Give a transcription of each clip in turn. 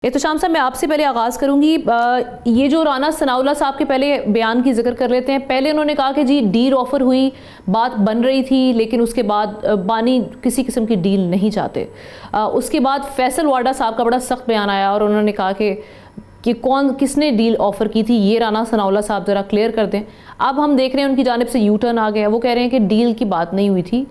एहतशाम साहब, मैं आपसे पहले आगाज़ करूंगी। ये जो राना सनाउल्लाह साहब के पहले बयान की जिक्र कर लेते हैं। पहले उन्होंने कहा कि जी डील ऑफ़र हुई, बात बन रही थी, लेकिन उसके बाद बानी किसी किस्म की डील नहीं चाहते। उसके बाद फैसल वाडा साहब का बड़ा सख्त बयान आया और उन्होंने कहा कि किसने डील ऑफ़र की थी, ये राना सनाउल्लाह साहब ज़रा क्लियर कर दें। अब हम देख रहे हैं उनकी जानिब से यू टर्न आ गया। वो कह रहे हैं कि डील की बात नहीं हुई थी।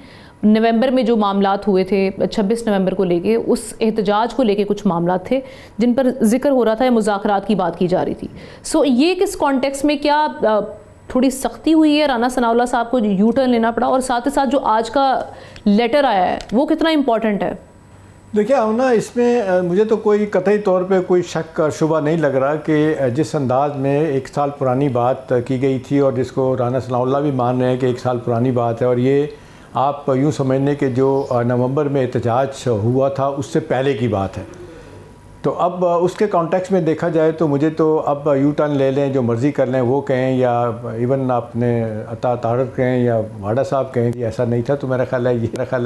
नवंबर में जो मामलात हुए थे 26 नवंबर को लेके, उस एहतजाज को लेके कुछ मामलात थे जिन पर जिक्र हो रहा था या मुज़ाकरात की बात की जा रही थी। सो ये किस कॉन्टेक्स्ट में क्या थोड़ी सख्ती हुई है, राना सनाउल्लाह साहब को यू टर्न लेना पड़ा, और साथ ही साथ जो आज का लेटर आया है वो कितना इम्पोर्टेंट है? देखिए ना, इसमें मुझे तो कोई कतई तौर पे कोई शक और शुबा नहीं लग रहा कि जिस अंदाज में 1 साल पुरानी बात की गई थी और जिसको राना सनाउल्लाह भी मान रहे हैं कि 1 साल पुरानी बात है, और ये आप यूँ समझने के जो नवंबर में एहतजाज हुआ था उससे पहले की बात है। तो अब उसके कॉन्टेक्स्ट में देखा जाए तो मुझे तो अब यू टर्न ले लें, जो मर्ज़ी कर लें, वो कहें या इवन आपने अता तारक कहें या वाडा साहब कहें कि ऐसा नहीं था, तो मेरा ख्याल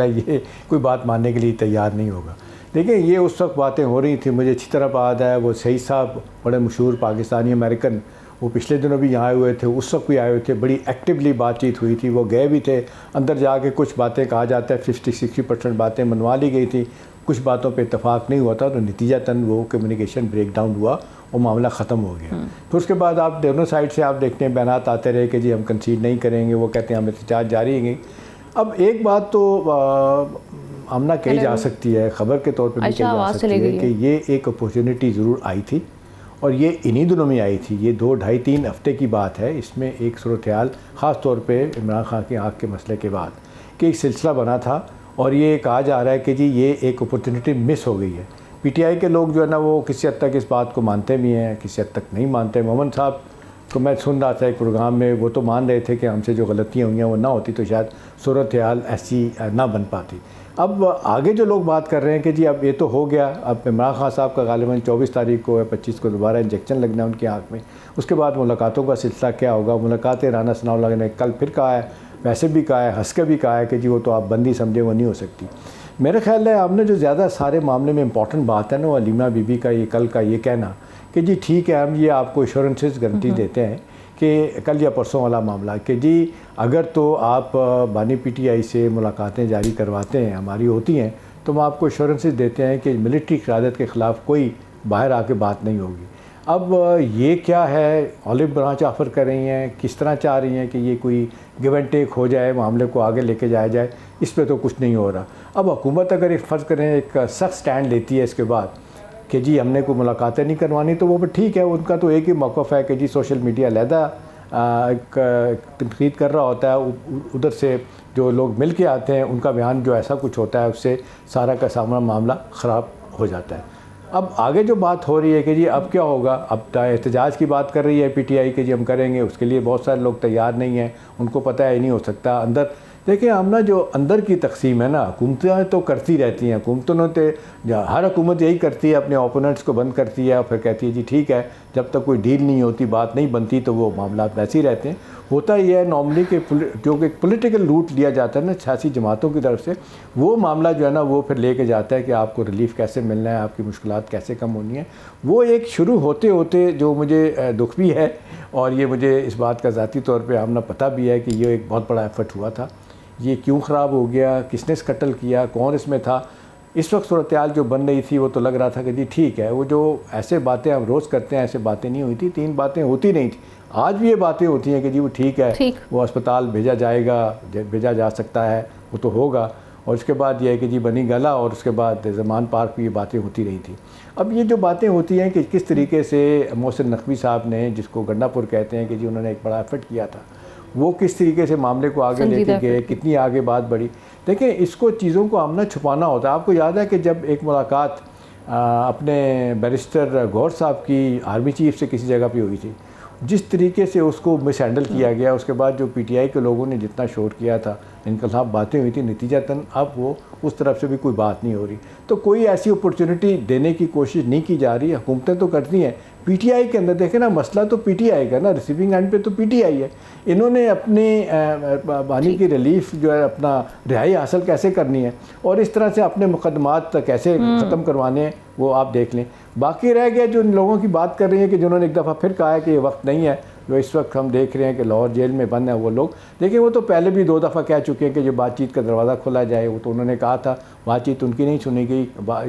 है ये कोई बात मानने के लिए तैयार नहीं होगा। देखिए, ये उस वक्त बातें हो रही थी, मुझे अच्छी तरह याद है। वो सईद साहब बड़े मशहूर पाकिस्तानी अमेरिकन, वो पिछले दिनों भी यहाँ आए हुए थे, उस वक्त भी आए हुए थे, बड़ी एक्टिवली बातचीत हुई थी। वो गए भी थे अंदर जाके, कुछ बातें कहा जाता है 50-60% बातें मनवा ली गई थी, कुछ बातों पे इत्तेफाक नहीं हुआ था, तो नतीजतन वो कम्युनिकेशन ब्रेक डाउन हुआ और मामला ख़त्म हो गया। फिर उसके बाद आप दोनों साइड से आप देखते हैं बयानात आते रहे कि जी हम कंसीड नहीं करेंगे, वो कहते हैं हम एहतजाज जारी रहेंगे। अब एक बात तो आमना कही जा सकती है, ख़बर के तौर पर भी कही जा सकती है कि ये एक अपॉर्चुनिटी ज़रूर आई थी, और ये इन्हीं दिनों में आई थी। ये 2-2.5-3 हफ्ते की बात है। इसमें एक सूरत-ए-हाल ख़ास तौर पे इमरान खान की आँख के मसले के बाद कि एक सिलसिला बना था, और ये कहा जा रहा है कि जी ये एक अपॉर्चुनिटी मिस हो गई है। पीटीआई के लोग जो है ना, वो किसी हद तक इस बात को मानते भी हैं, किसी हद तक नहीं मानते। मोहम्मद साहब को मैं सुन रहा था एक प्रोग्राम में, वो तो मान रहे थे कि हमसे जो गलतियाँ हुई हैं वो ना होती तो शायद सूरत-ए-हाल ऐसी ना बन पाती। अब आगे जो लोग बात कर रहे हैं कि जी अब ये तो हो गया, अब इमरान खान साहब का गालिबन 24 तारीख को या 25 को दोबारा इंजेक्शन लगना है उनकी आँख में। उसके बाद मुलाकातों का सिलसिला क्या होगा? मुलाकातें राना सनाउल्लाह ने कल फिर कहा है, वैसे भी कहा है, हंस के भी कहा है कि जी वो तो आप बंदी समझे, वो नहीं हो सकती। मेरे ख्याल है आपने जो ज़्यादा सारे मामले में इंपॉर्टेंट बात है ना, वो हलीमा बीबी का ये कल का ये कहना कि जी ठीक है, हम ये आपको एश्योरेंसेस गारंटी देते हैं कि कल या परसों वाला मामला कि जी अगर तो आप बानी पीटीआई से मुलाकातें जारी करवाते हैं, हमारी होती हैं, तो हम आपको एश्योरेंसेस देते हैं कि मिलिट्री क़यादत के ख़िलाफ़ कोई बाहर आके बात नहीं होगी। अब ये क्या है, ऑलिव ब्रांच ऑफ़र कर रही हैं, किस तरह चाह रही हैं कि ये कोई गिव एंड टेक हो जाए, मामले को आगे लेके जाया जाए, इस पे तो कुछ नहीं हो रहा। अब हुकूमत अगर एक फ़र्ज़ करें एक सख्त स्टैंड लेती है इसके बाद कि जी हमने कोई मुलाकातें नहीं करवानी, तो वो भी ठीक है, उनका तो एक ही मौक़िफ़ है कि जी सोशल मीडिया अलहदा तनक़ीद कर रहा होता है, उधर से जो लोग मिल के आते हैं उनका बयान जो ऐसा कुछ होता है उससे सारा का सारा मामला ख़राब हो जाता है। अब आगे जो बात हो रही है कि जी अब क्या होगा, अब एहतजाज की बात कर रही है पीटीआई कि जी हम करेंगे, उसके लिए बहुत सारे लोग तैयार नहीं हैं, उनको पता है नहीं हो सकता। अंदर देखिए, हम ना जो अंदर की तकसीम है ना, हुकूमतें तो करती रहती हैं, हुकूमतों ने तो हर हुकूमत यही करती है, अपने ओपोनेंट्स को बंद करती है और फिर कहती है जी ठीक है, जब तक कोई डील नहीं होती, बात नहीं बनती, तो वो मामला वैसे ही रहते हैं। होता ही है नॉर्मली कि जो कि पॉलिटिकल रूट लिया जाता है ना सियासी जमातों की तरफ से, वो मामला जो है ना वो फिर लेके जाता है कि आपको रिलीफ कैसे मिलना है, आपकी मुश्किलात कैसे कम होनी है। वो एक शुरू होते होते जो मुझे दुख भी है, और ये मुझे इस बात का ज़ाती तौर पर आमना पता भी है कि ये एक बहुत बड़ा एफर्ट हुआ था। ये क्यों ख़राब हो गया, किसने स्कटल किया, कौन इसमें था? इस वक्त सूरत-ए-हाल जो बन रही थी वो तो लग रहा था कि जी ठीक है, वो जो ऐसे बातें हम रोज़ करते हैं ऐसे बातें नहीं हुई थी, 3 बातें होती नहीं थी। आज भी ये बातें होती हैं कि जी वो ठीक है, वो अस्पताल भेजा जाएगा, भेजा जा सकता है, वो तो होगा। और उसके बाद ये है कि जी बनी गला, और उसके बाद ज़मान पार्क भी ये बातें होती रही थी। अब ये जो बातें होती हैं कि किस तरीके से मोहसिन नकवी साहब ने, जिसको गंडापुर कहते हैं, कि जी उन्होंने एक बड़ा एफर्ट किया था, वो किस तरीके से मामले को आगे लेके गए, कितनी आगे बात बढ़ी। देखिए, इसको चीज़ों को आमना छुपाना होता है। आपको याद है कि जब एक मुलाकात अपने बैरिस्टर गौर साहब की आर्मी चीफ से किसी जगह पे हुई थी, जिस तरीके से उसको मिस हैंडल किया गया, उसके बाद जो पीटीआई के लोगों ने जितना शोर किया था, इनके खिलाफ बातें हुई थी, नतीजतन अब वो उस तरफ से भी कोई बात नहीं हो रही। तो कोई ऐसी अपॉर्चुनिटी देने की कोशिश नहीं की जा रही। हुकूमतें तो करती हैं, पीटीआई के अंदर देखें ना, मसला तो पीटीआई का ना, रिसीविंग एंड पे तो पीटीआई है। इन्होंने अपनी बानी की रिलीफ जो है, अपना रिहाई हासिल कैसे करनी है और इस तरह से अपने मुकदमात कैसे ख़त्म करवाने हैं, वो आप देख लें। बाकी रह गया जो इन लोगों की बात कर रही हैं कि जिन्होंने एक दफ़ा फिर कहा है कि ये वक्त नहीं है, जो इस वक्त हम देख रहे हैं कि लाहौर जेल में बंद है वो लोग, देखिए वो तो पहले भी 2 दफ़ा कह चुके हैं कि जो बातचीत का दरवाज़ा खोला जाए, वो तो उन्होंने कहा था, बातचीत उनकी नहीं सुनी गई,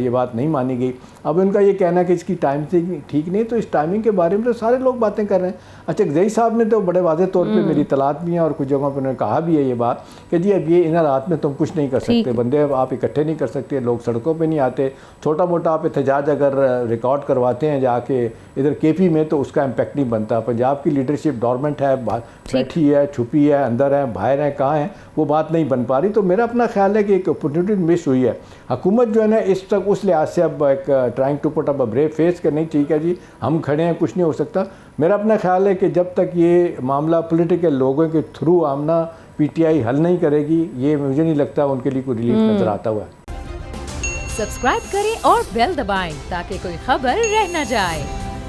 ये बात नहीं मानी गई। अब उनका ये कहना कि इसकी टाइम से ठीक नहीं, तो इस टाइमिंग के बारे में तो सारे लोग बातें कर रहे हैं। अच्छा, जई साहब ने तो बड़े वाज़ेह तौर पे मेरी तलात भी हैं और कुछ जगहों पर उन्होंने कहा भी है ये बात कि जी अब ये इन रात में तुम कुछ नहीं कर सकते, बंदे आप इकट्ठे नहीं कर सकते, लोग सड़कों पे नहीं आते, छोटा मोटा आप एहतजाज अगर रिकॉर्ड करवाते हैं जाके इधर केपी में तो उसका इम्पैक्ट नहीं बनता। पंजाब की लीडरशिप डॉर्मेंट है, बैठी है, छुपी है, अंदर है, बाहर है, कहाँ है, वो बात नहीं बन पा रही। तो मेरा अपना ख्याल है कि एक अपॉर्चुनिटी मिस हुई है। हुकूमत जो है ना इस तक उस लिहाज से अब एक trying to put up a brave face कि नहीं ठीक है जी हम खड़े हैं, कुछ नहीं हो सकता। मेरा अपना ख्याल है कि जब तक ये मामला पॉलिटिकल लोगों के थ्रू आमना पीटीआई हल नहीं करेगी, ये मुझे नहीं लगता उनके लिए कोई रिलीफ नज़र आता हुआ है। सब्सक्राइब करें और बेल दबाएं ताकि कोई खबर रह न जाए।